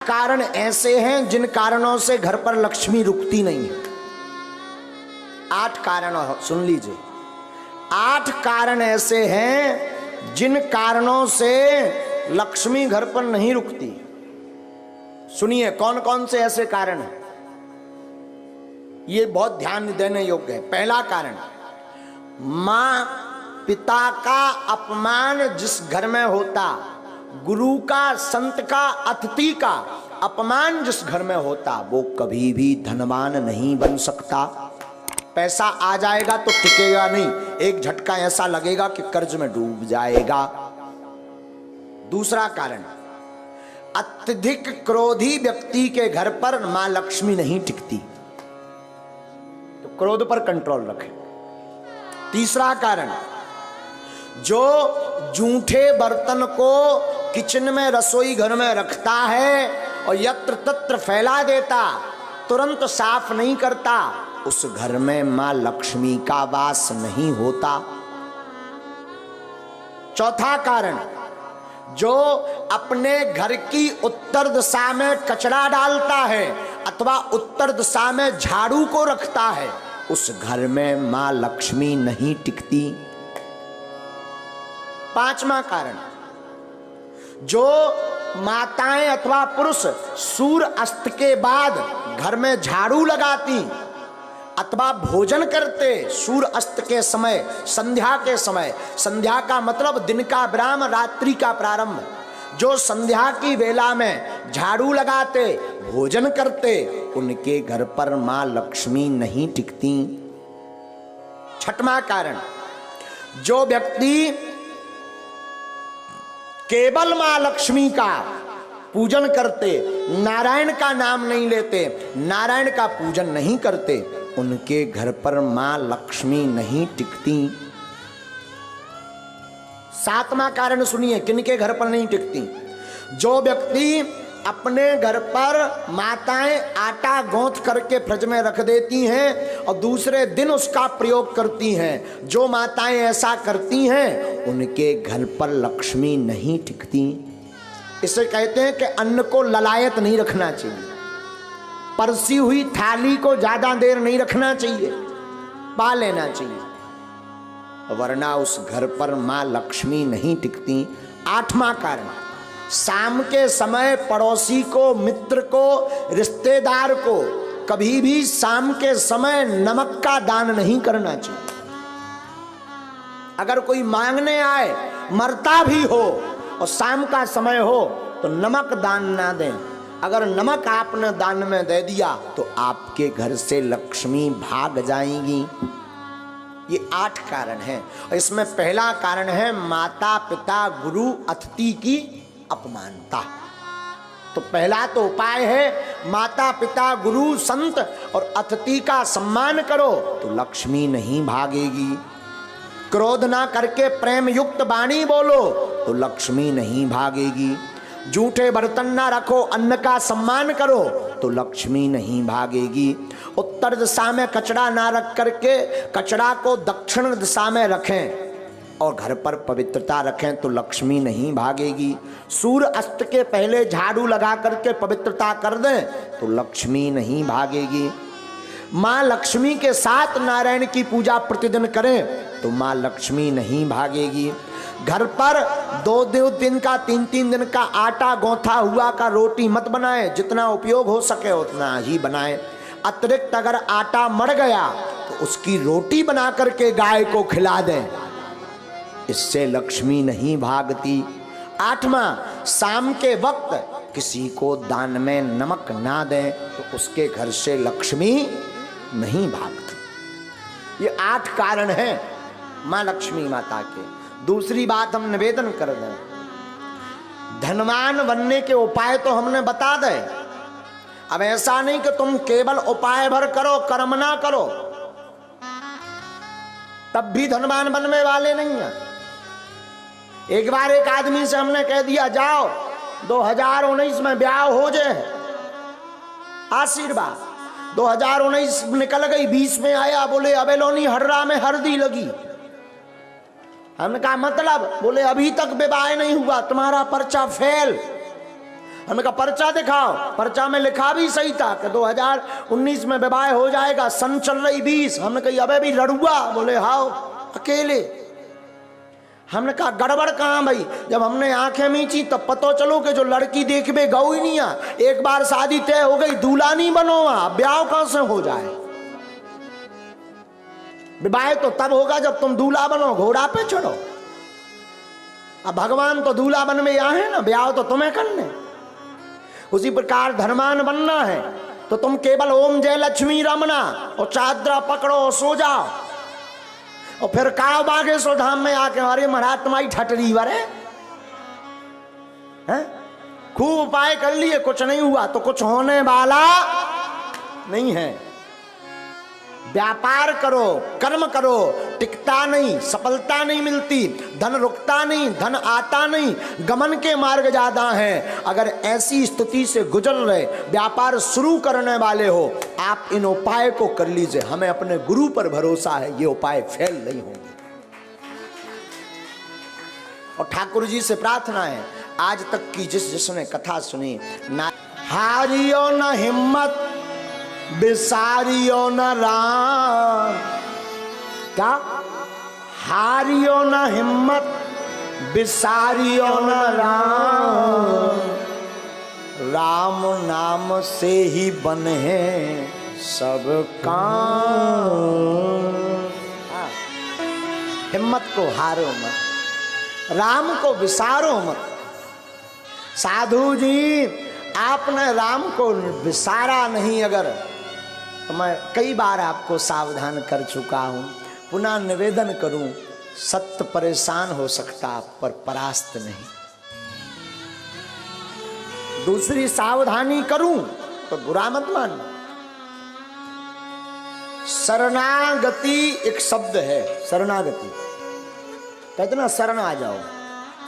कारण ऐसे हैं जिन कारणों से घर पर लक्ष्मी रुकती नहीं है। 8 कारण सुन लीजिए। 8 कारण ऐसे हैं जिन कारणों से लक्ष्मी घर पर नहीं रुकती। सुनिए कौन कौन से ऐसे कारण हैं, ये बहुत ध्यान देने योग्य है। पहला कारण, मां पिता का अपमान जिस घर में होता, गुरु का, संत का, अतिथि का अपमान जिस घर में होता, वो कभी भी धनवान नहीं बन सकता। पैसा आ जाएगा तो टिकेगा नहीं, एक झटका ऐसा लगेगा कि कर्ज में डूब जाएगा। दूसरा कारण, अत्यधिक क्रोधी व्यक्ति के घर पर मां लक्ष्मी नहीं टिकती, तो क्रोध पर कंट्रोल रखें। तीसरा कारण, जो जूठे बर्तन को किचन में, रसोई घर में रखता है और यत्र तत्र फैला देता, तुरंत साफ नहीं करता, उस घर में मां लक्ष्मी का वास नहीं होता। चौथा कारण, जो अपने घर की उत्तर दिशा में कचरा डालता है अथवा उत्तर दिशा में झाड़ू को रखता है, उस घर में मां लक्ष्मी नहीं टिकती। पांचवा कारण, जो माताएं अथवा पुरुष सूर्य अस्त के बाद घर में झाड़ू लगाती अथवा भोजन करते सूर्य अस्त के समय, संध्या के समय, संध्या का मतलब दिन का विराम, रात्रि का प्रारंभ, जो संध्या की वेला में झाड़ू लगाते, भोजन करते, उनके घर पर मां लक्ष्मी नहीं टिकती। छठवां कारण, जो व्यक्ति केवल मां लक्ष्मी का पूजन करते, नारायण का नाम नहीं लेते, नारायण का पूजन नहीं करते, उनके घर पर मां लक्ष्मी नहीं टिकती। सातवां कारण सुनिए, किनके घर पर नहीं टिकती, जो व्यक्ति अपने घर पर माताएं आटा गूंथ करके फ्रिज में रख देती हैं और दूसरे दिन उसका प्रयोग करती हैं, जो माताएं ऐसा करती हैं उनके घर पर लक्ष्मी नहीं टिकती। इसे कहते हैं कि अन्न को ललायत नहीं रखना चाहिए, परसी हुई थाली को ज्यादा देर नहीं रखना चाहिए, पा लेना चाहिए, वरना उस घर पर मां लक्ष्मी नहीं टिकती। आठवां कारण, शाम के समय पड़ोसी को, मित्र को, रिश्तेदार को कभी भी शाम के समय नमक का दान नहीं करना चाहिए। अगर कोई मांगने आए, मरता भी हो और शाम का समय हो, तो नमक दान ना दें। अगर नमक आपने दान में दे दिया तो आपके घर से लक्ष्मी भाग जाएंगी। ये 8 कारण हैं और इसमें पहला कारण है माता पिता गुरु अतिथि की अपमानता। तो पहला तो उपाय है माता पिता गुरु संत और अतिथि का सम्मान करो तो लक्ष्मी नहीं भागेगी। क्रोध ना करके प्रेम युक्त वाणी बोलो तो लक्ष्मी नहीं भागेगी। जूठे बर्तन ना रखो, अन्न का सम्मान करो तो लक्ष्मी नहीं भागेगी। उत्तर दिशा में कचरा ना रख करके कचरा को दक्षिण दिशा में रखें और घर पर पवित्रता रखें तो लक्ष्मी नहीं भागेगी। सूर्य अस्त के पहले झाड़ू लगा करके पवित्रता कर दें तो लक्ष्मी नहीं भागेगी। माँ लक्ष्मी के साथ नारायण की पूजा प्रतिदिन करें तो माँ लक्ष्मी नहीं भागेगी। घर पर 2-2 दिन का 3-3 दिन का आटा गौथा हुआ का रोटी मत बनाएं, जितना उपयोग हो सके उतना ही बनाएं। अतिरिक्त अगर आटा मर गया तो उसकी रोटी बना करके गाय को खिला दें, इससे लक्ष्मी नहीं भागती। 8वां, शाम के वक्त किसी को दान में नमक ना दें तो उसके घर से लक्ष्मी नहीं भागती। ये 8 कारण हैं माँ लक्ष्मी माता के। दूसरी बात हम निवेदन कर दें, धनवान बनने के उपाय तो हमने बता दे। अब ऐसा नहीं कि तुम केवल उपाय भर करो, कर्म ना करो, तब भी धनवान बनने वाले नहीं है। एक बार एक आदमी से हमने कह दिया जाओ 2019 में ब्याह हो जाए, आशीर्वाद। 2019 निकल गई, 20 में आया, बोले अबेलोनी हर्रा में हल्दी लगी। हमने कहा मतलब? बोले अभी तक विवाह नहीं हुआ, तुम्हारा पर्चा फेल। हमने कहा पर्चा दिखाओ। पर्चा में लिखा भी सही था कि 2019 में विवाह हो जाएगा, सन चल रही 20। हमने कहा अबे भी लड़ुआ। बोले हाओ अकेले। हमने कहा गड़बड़ कहाँ भाई? जब हमने आंखें मीची तब पता चलो कि जो लड़की देखबे गौ ही नहीं आ। एक बार शादी तय हो गई, दूल्हा नहीं बनो, ब्याह कहां से हो जाए? विवाह तो तब होगा जब तुम दूल्हा बनो, घोड़ा पे चढ़ो। अब भगवान तो दूल्हा बन में यहाँ है ना, ब्याह तो तुम्हें करने। उसी प्रकार धर्मान बनना है तो तुम केवल ओम जय लक्ष्मी रमना और चादरा पकड़ो और सो जाओ। और फिर काव बागेश्वर धाम में आके अरे महाराज तुम्हारी ठटरी वरे हैं, खूब उपाय कर लिए, कुछ नहीं हुआ तो कुछ होने वाला नहीं है। व्यापार करो, कर्म करो, टिकता नहीं, सफलता नहीं मिलती, धन रुकता नहीं, धन आता नहीं, गमन के मार्ग ज्यादा हैं। अगर ऐसी स्थिति से गुजर रहे, व्यापार शुरू करने वाले हो, आप इन उपाय को कर लीजिए। हमें अपने गुरु पर भरोसा है, ये उपाय फेल नहीं होंगे। और ठाकुर जी से प्रार्थना है, आज तक की जिसने कथा सुनी, ना हारियो न हिम्मत, बिसारियो न राम। क्या? हारियो न हिम्मत, बिसारियो न राम। राम नाम से ही बने सब काम। हिम्मत को हारो मत, राम को विसारो मत। साधु जी आपने राम को विसारा नहीं अगर, तो मैं कई बार आपको सावधान कर चुका हूं, पुनः निवेदन करूं, सत्य परेशान हो सकता पर परास्त नहीं। दूसरी सावधानी करूं तो बुरा मत मानना। शरणागति एक शब्द है, शरणागति कहते ना, शरण आ जाओ,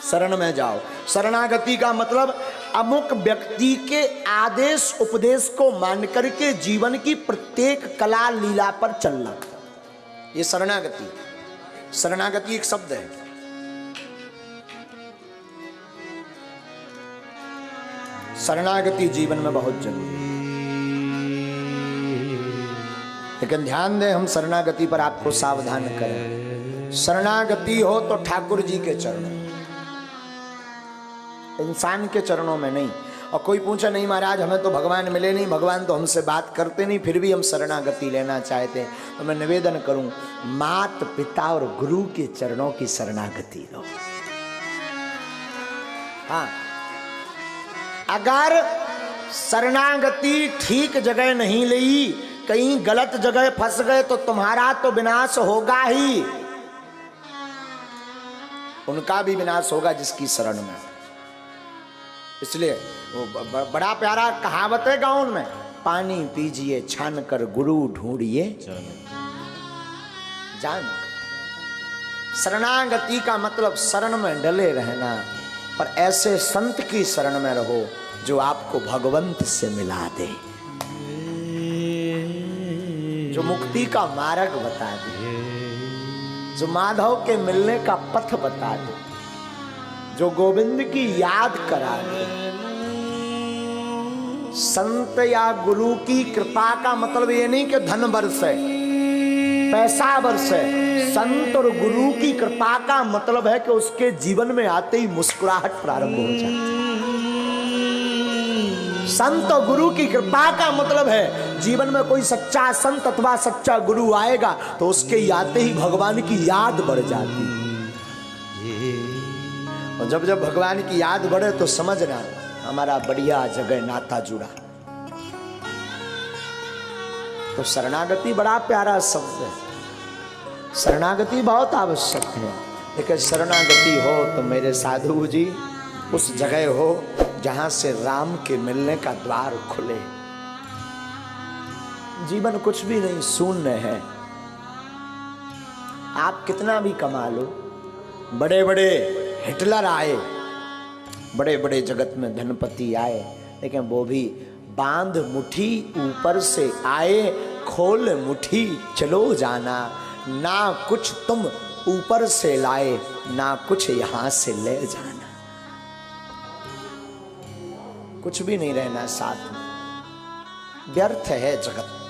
शरण में जाओ। शरणागति का मतलब अमुक व्यक्ति के आदेश उपदेश को मान करके जीवन की प्रत्येक कला लीला पर चलना, ये शरणागति। शरणागति एक शब्द है। शरणागति जीवन में बहुत जरूरी है। लेकिन ध्यान दें, हम शरणागति पर आपको सावधान करें। शरणागति हो तो ठाकुर जी के चरणों, इंसान के चरणों में नहीं। और कोई पूछे नहीं महाराज हमें तो भगवान मिले नहीं, भगवान तो हमसे बात करते नहीं, फिर भी हम शरणागति लेना चाहते हैं, तो मैं निवेदन करूं, माता पिता और गुरु के चरणों की शरणागति लो। हाँ, अगर शरणागति ठीक जगह नहीं ली, कहीं गलत जगह फंस गए तो तुम्हारा तो विनाश होगा ही, उनका भी विनाश होगा जिसकी शरण में। इसलिए वो बड़ा प्यारा कहावत है गाँव में, पानी पीजिए छान कर गुरु ढूंढिए जान। शरणागति का मतलब शरण में डले रहना, पर ऐसे संत की शरण में रहो जो आपको भगवंत से मिला दे, जो मुक्ति का मार्ग बता दे, जो माधव के मिलने का पथ बता दे, जो गोविंद की याद करा दे। संत या गुरु की कृपा का मतलब ये नहीं कि धन बरसे, पैसा बरसे। संत और गुरु की कृपा का मतलब है कि उसके जीवन में आते ही मुस्कुराहट प्रारंभ हो जाए। संत और गुरु की कृपा का मतलब है जीवन में कोई सच्चा संत अथवा सच्चा गुरु आएगा तो उसके आते ही भगवान की याद बढ़ जाती है। और जब जब भगवान की याद बढ़े तो समझना हमारा बढ़िया जगह नाता जुड़ा। तो शरणागति बड़ा प्यारा शब्द है, शरणागति बहुत आवश्यक है। लेकिन शरणागति हो तो मेरे साधु जी उस जगह हो जहां से राम के मिलने का द्वार खुले। जीवन कुछ भी नहीं, शून्य है। आप कितना भी कमा लो, बड़े बड़े हिटलर आए, बड़े बड़े जगत में धनपति आए, लेकिन वो भी बांध मुट्ठी ऊपर से आए, खोल मुट्ठी चलो जाना। ना कुछ तुम ऊपर से लाए, ना कुछ यहां से ले जाना। कुछ भी नहीं रहना साथ में, व्यर्थ है जगत।